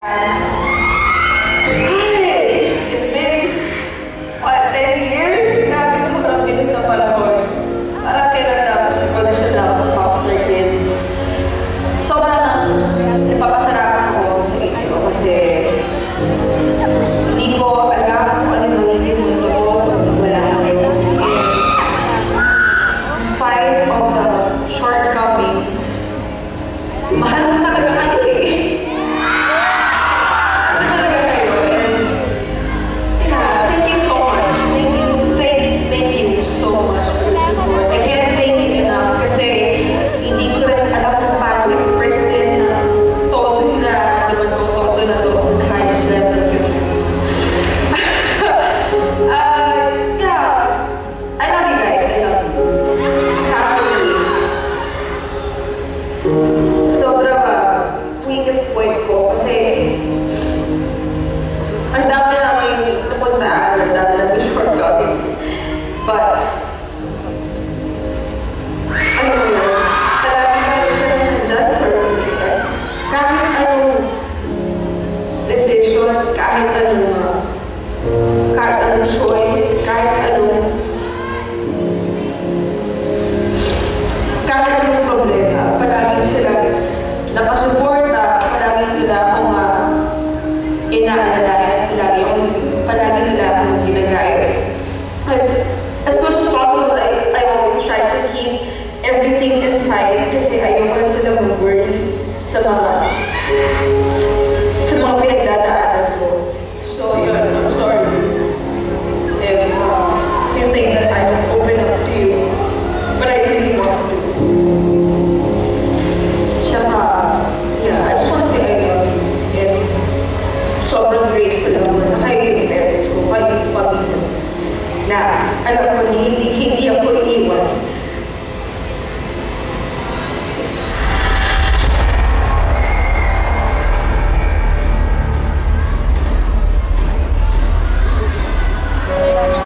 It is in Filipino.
It's been, what, 10 years? Grabe, sobrang bilis na panahon. Parang kailan dapat ko na siya daw sa Popstar Kids. Sobrang napapasalamat ako sa inyo kasi hindi ko alam kung ano magiging mundo ko kung wala kayo. In spite of the shortcomings, mahal mo talaga kayo eh. But, ano mo yun, palagi ka rin siya nandyan for kahit anong decision, kahit anong choice, kahit anong problema, palagi sila nakasuporta, palagi nila akong inaalala, palagi nila akong ginagaya. As much as possible, I always try to keep everything inside kasi ayoko lang sila mag-worry sa mga pinagdadaanan ko. So yun, I'm sorry if you think that I don't open up to you, but I really want to. Tsaka, yeah, I just want to say I love you and sobrang grateful ako na kayo yung parents ko, kayo yung pamilya na alam ko hindi ako iiwan